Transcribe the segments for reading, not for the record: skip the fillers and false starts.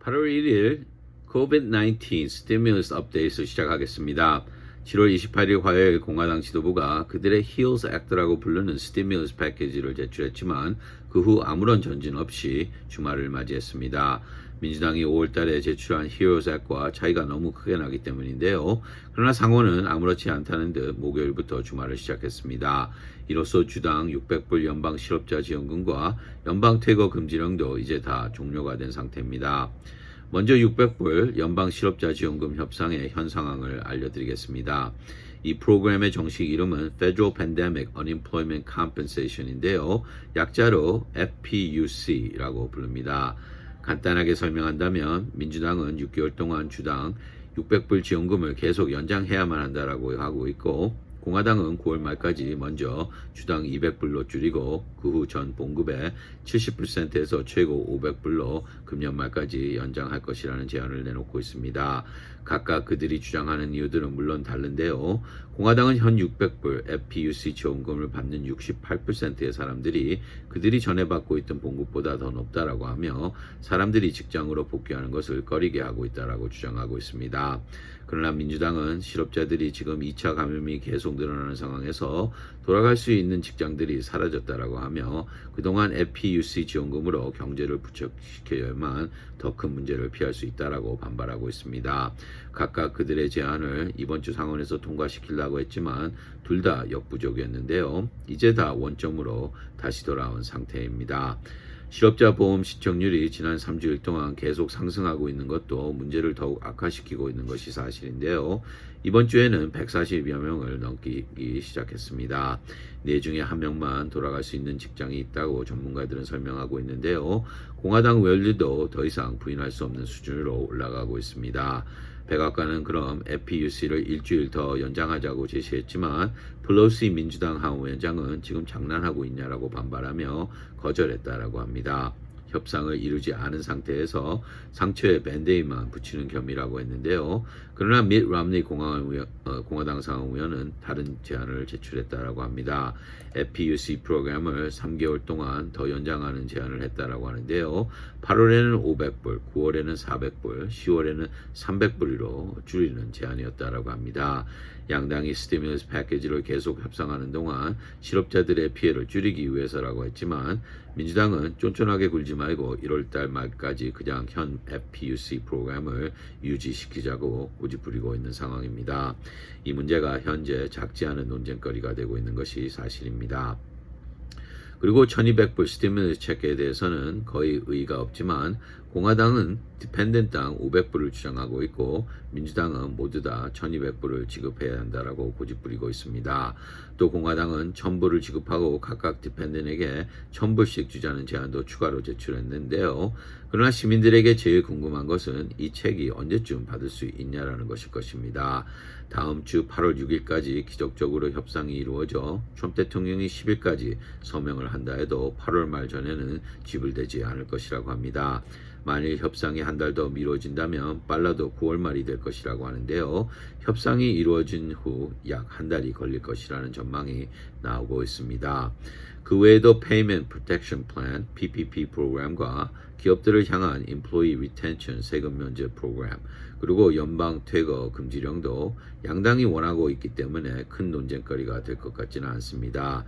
8월 1일 COVID-19 스티뮬러스 업데이트를 시작하겠습니다. 7월 28일 화요일 공화당 지도부가 그들의 HEALS Act라고 부르는 스티뮬러스 패키지를 제출했지만 그 후 아무런 전진 없이 주말을 맞이했습니다. 민주당이 5월달에 제출한 HEALS Act과 차이가 너무 크게 나기 때문인데요. 그러나 상원은 아무렇지 않다는 듯 목요일부터 주말을 시작했습니다. 이로써 주당 600불 연방 실업자 지원금과 연방 퇴거 금지령도 이제 다 종료가 된 상태입니다. 먼저 600불 연방 실업자 지원금 협상의 현 상황을 알려드리겠습니다. 이 프로그램의 정식 이름은 Federal Pandemic Unemployment Compensation인데요. 약자로 FPUC라고 부릅니다. 간단하게 설명한다면 민주당은 6개월 동안 주당 600불 지원금을 계속 연장해야만 한다라고 하고 있고, 공화당은 9월 말까지 먼저 주당 200불로 줄이고 그 후 전 봉급의 70%에서 최고 500불로 금년 말까지 연장할 것이라는 제안을 내놓고 있습니다. 각각 그들이 주장하는 이유들은 물론 다른데요. 공화당은 현 600불 FPUC 지원금을 받는 68%의 사람들이 그들이 전에 받고 있던 봉급보다 더 높다라고 하며 사람들이 직장으로 복귀하는 것을 꺼리게 하고 있다라고 주장하고 있습니다. 그러나 민주당은 실업자들이 지금 2차 감염이 계속 늘어나는 상황에서 돌아갈 수 있는 직장들이 사라졌다라고 하며 그동안 FPUC 지원금으로 경제를 부양시켜야만 더 큰 문제를 피할 수 있다라고 반발하고 있습니다. 각각 그들의 제안을 이번 주 상원에서 통과시키려고 했지만 둘 다 역부족이었는데요. 이제 다 원점으로 다시 돌아온 상태입니다. 실업자 보험 시청률이 지난 3주일 동안 계속 상승하고 있는 것도 문제를 더욱 악화시키고 있는 것이 사실인데요. 이번 주에는 140여 명을 넘기기 시작했습니다. 네 중에 한 명만 돌아갈 수 있는 직장이 있다고 전문가들은 설명하고 있는데요. 공화당 의원들도 더 이상 부인할 수 없는 수준으로 올라가고 있습니다. 백악관은 그럼 FPUC를 일주일 더 연장하자고 제시했지만 플로시 민주당 하원위원장은 지금 장난하고 있냐라고 반발하며 거절했다라고 합니다. 협상을 이루지 않은 상태에서 상처에 밴드에이드만 붙이는 겸이라고 했는데요. 그러나 밋 럼니 공화당 상원의원은 다른 제안을 제출했다라고 합니다. FPUC 프로그램을 3개월 동안 더 연장하는 제안을 했다라고 하는데요. 8월에는 500불, 9월에는 400불, 10월에는 300불로 줄이는 제안이었다라고 합니다. 양당이 스티뮬러스 패키지를 계속 협상하는 동안 실업자들의 피해를 줄이기 위해서라고 했지만 민주당은 쫀쫀하게 굴지 말고 1월달 말까지 그냥 현 FPUC 프로그램을 유지시키자고 고집부리고 있는 상황입니다. 이 문제가 현재 작지 않은 논쟁거리가 되고 있는 것이 사실입니다. 그리고 1200불 스티뮬러스 체크에 대해서는 거의 의의가 없지만 공화당은 디펜던트당 500불을 주장하고 있고 민주당은 모두 다 1200불을 지급해야 한다라고 고집부리고 있습니다. 또 공화당은 1000불을 지급하고 각각 디펜던트에게 1000불씩 주자는 제안도 추가로 제출했는데요. 그러나 시민들에게 제일 궁금한 것은 이 책이 언제쯤 받을 수 있냐라는 것일 것입니다. 다음 주 8월 6일까지 기적적으로 협상이 이루어져 트럼프 대통령이 10일까지 서명을 한다 해도 8월 말 전에는 지불되지 않을 것이라고 합니다. 만일 협상이 한 달 더 미뤄진다면 빨라도 9월 말이 될 것이라고 하는데요. 협상이 이루어진 후 약 한 달이 걸릴 것이라는 전망이 나오고 있습니다. 그 외에도 Payment Protection Plan, PPP 프로그램과 기업들을 향한 Employee Retention 세금 면제 프로그램, 그리고 연방 퇴거 금지령도 양당이 원하고 있기 때문에 큰 논쟁거리가 될 것 같지는 않습니다.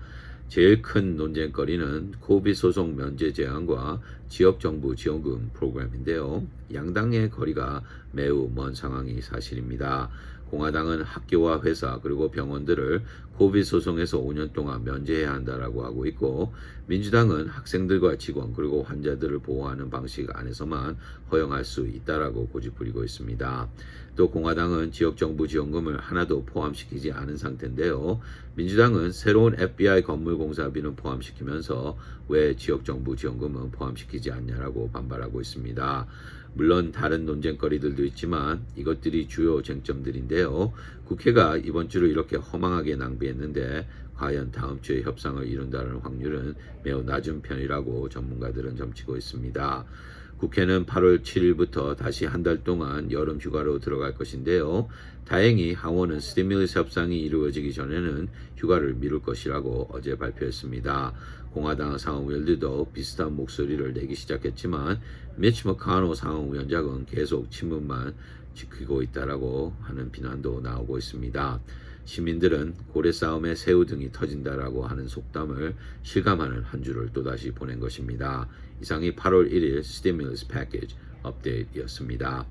제일 큰 논쟁거리는 코비드 소송 면제 제한과 지역정부 지원금 프로그램인데요. 양당의 거리가 매우 먼 상황이 사실입니다. 공화당은 학교와 회사 그리고 병원들을 코비드 소송에서 5년 동안 면제해야 한다라고 하고 있고 민주당은 학생들과 직원 그리고 환자들을 보호하는 방식 안에서만 허용할 수 있다라고 고집부리고 있습니다. 또 공화당은 지역정부 지원금을 하나도 포함시키지 않은 상태인데요. 민주당은 새로운 FBI 건물 공사비는 포함시키면서 왜 지역정부 지원금은 포함시키지 않냐라고 반발하고 있습니다. 물론 다른 논쟁거리들도 있지만 이것들이 주요 쟁점들인데요. 국회가 이번 주를 이렇게 허망하게 낭비했는데 과연 다음 주에 협상을 이룬다는 확률은 매우 낮은 편이라고 전문가들은 점치고 있습니다. 국회는 8월 7일부터 다시 한 달 동안 여름 휴가로 들어갈 것인데요. 다행히 하원은 스티뮬러스 협상이 이루어지기 전에는 휴가를 미룰 것이라고 어제 발표했습니다. 공화당 상원의원들도 비슷한 목소리를 내기 시작했지만 미치 머카노 상원위원장은 계속 침묵만 지키고 있다라고 하는 비난도 나오고 있습니다. 시민들은 고래 싸움에 새우 등이 터진다라고 하는 속담을 실감하는 한 주를 또다시 보낸 것입니다. 이상이 8월 1일 스티뮬러스 패키지 업데이트였습니다.